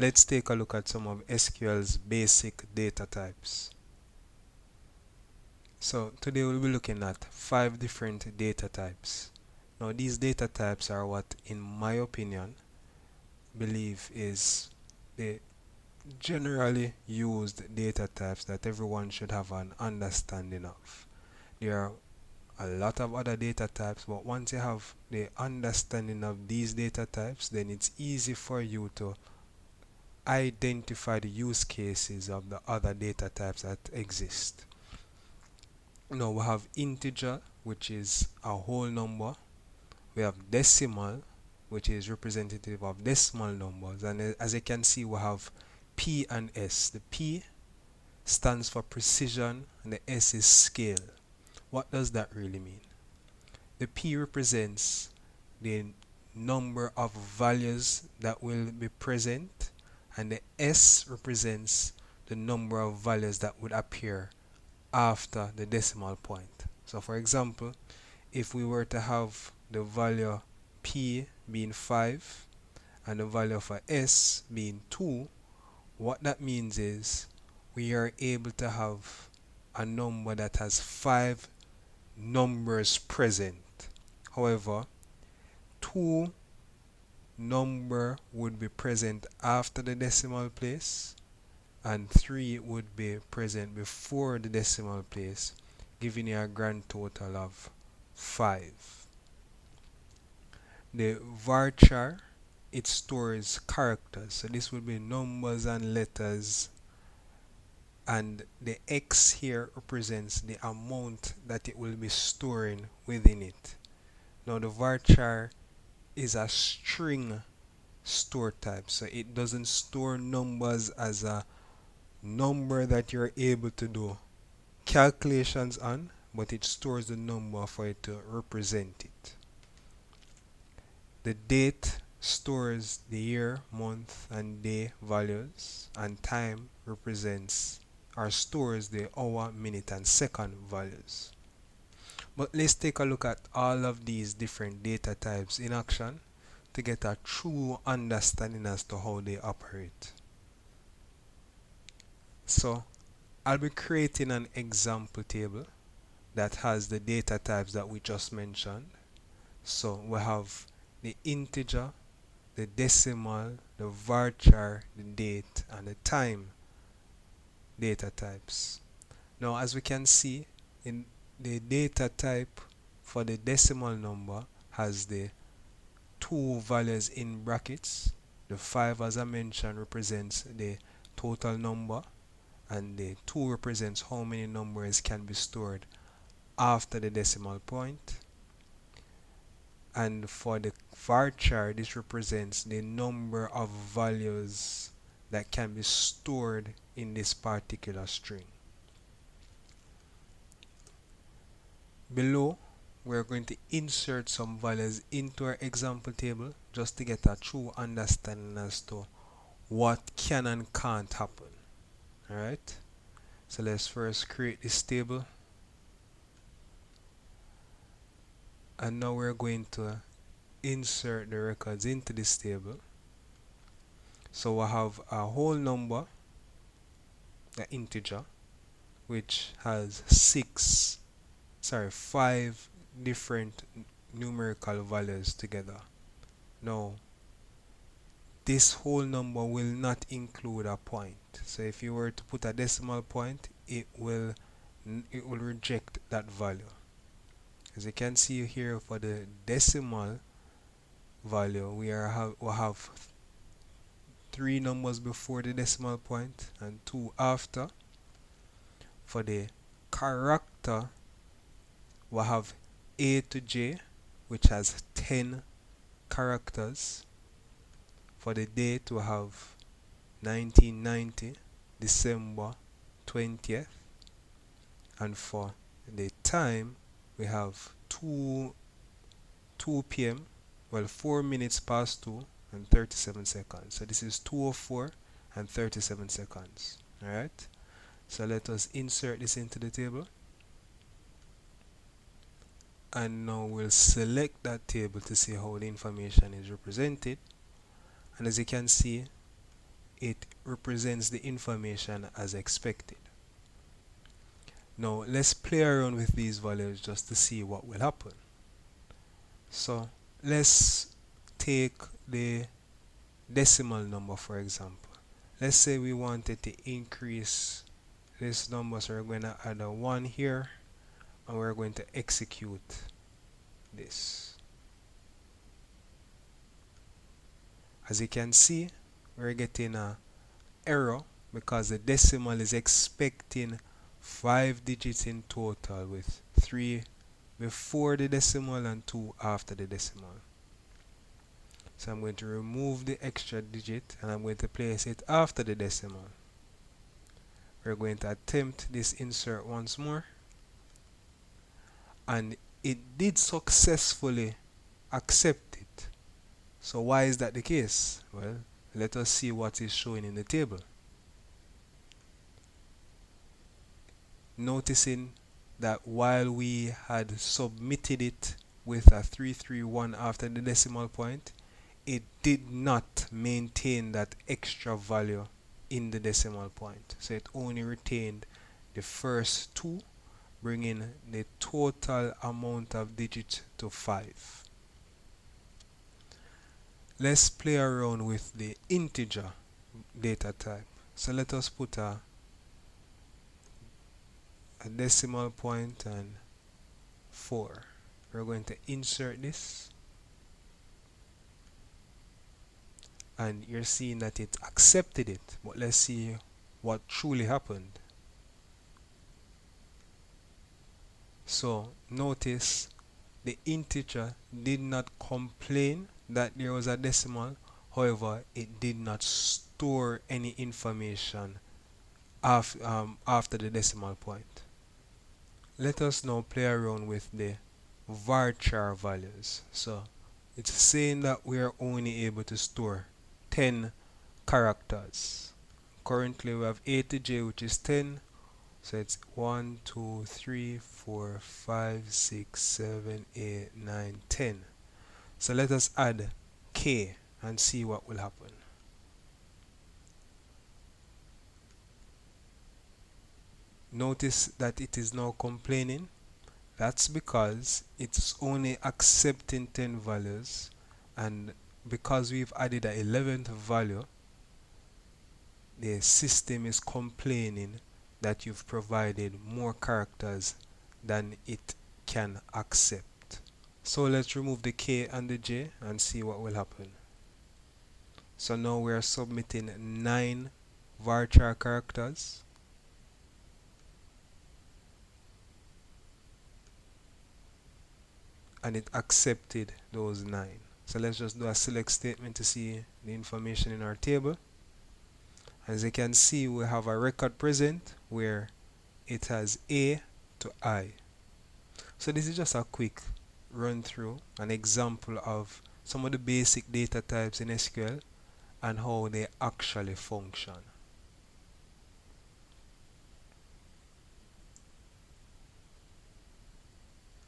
let's take a look at some of SQL's basic data types. So today we'll be looking at 5 different data types. Now these data types are what, in my opinion, believe is the generally used data types that everyone should have an understanding of. There are a lot of other data types, but once you have the understanding of these data types, then it's easy for you to identify the use cases of the other data types that exist. Now we have integer, which is a whole number. We have decimal, which is representative of decimal numbers. And as you can see, we have P and S. The P stands for precision and the S is scale. What does that really mean? The P represents the number of values that will be present, and the S represents the number of values that would appear after the decimal point. So for example, if we were to have the value P being 5 and the value for S being 2, what that means is we are able to have a number that has 5 numbers present. However, 2 number would be present after the decimal place and 3 would be present before the decimal place, giving you a grand total of 5. The varchar, it stores characters, so this would be numbers and letters, and the X here represents the amount that it will be storing within it. Now the varchar is a string store type, so it doesn't store numbers as a number that you're able to do calculations on, but it stores the number for it to represent it. The date stores the year, month, and day values, and time represents or stores the hour, minute, and second values. But let's take a look at all of these different data types in action to get a true understanding as to how they operate. So I'll be creating an example table that has the data types that we just mentioned. So we have the integer, the decimal, the varchar, the date, and the time data types. Now as we can see, in the data type for the decimal number has the 2 values in brackets. The 5, as I mentioned, represents the total number, and the 2 represents how many numbers can be stored after the decimal point. And for the varchar, this represents the number of values that can be stored in this particular string. Below, we're going to insert some values into our example table just to get a true understanding as to what can and can't happen. Alright, so let's first create this table, and now we're going to insert the records into this table. So we have a whole number, the integer, which has 5 different numerical values together. Now this whole number will not include a point, so if you were to put a decimal point, it will reject that value. As you can see here, for the decimal value, we have 3 numbers before the decimal point and 2 after. For the character, we have A to J, which has 10 characters. For the date, we have 1990, December 20th. And for the time, we have 2 p.m., well, 4 minutes past 2 and 37 seconds. So this is 2:04 and 37 seconds. Alright, so let us insert this into the table. And now we'll select that table to see how the information is represented. And as you can see, it represents the information as expected. Now let's play around with these values just to see what will happen. So let's take the decimal number for example. Let's say we wanted to increase this number, so we're going to add a 1 here and we're going to execute this. As you can see, we're getting a error because the decimal is expecting 5 digits in total, with 3 before the decimal and 2 after the decimal. So I'm going to remove the extra digit and I'm going to place it after the decimal. We're going to attempt this insert once more, and it did successfully accept it. So why is that the case? Well, let us see what is showing in the table. Noticing that while we had submitted it with a 331 after the decimal point, it did not maintain that extra value in the decimal point. So it only retained the first 2, bringing the total amount of digits to 5. Let's play around with the integer data type. So let us put a decimal point and 4. We're going to insert this, and you're seeing that it accepted it. But let's see what truly happened. So notice the integer did not complain that there was a decimal. However, it did not store any information after the decimal point. Let us now play around with the varchar values. So it's saying that we are only able to store 10 characters. Currently we have A to J, which is 10. So it's 1, 2, 3, 4, 5, 6, 7, 8, 9, 10. So let us add K and see what will happen. Notice that it is now complaining. That's because it's only accepting 10 values, and because we've added an 11th value, the system is complaining that you've provided more characters than it can accept. So let's remove the K and the J and see what will happen. So now we are submitting 9 varchar characters. And it accepted those 9. So let's just do a select statement to see the information in our table. As you can see, we have a record present where it has A to I. So this is just a quick run through, an example of some of the basic data types in SQL and how they actually function.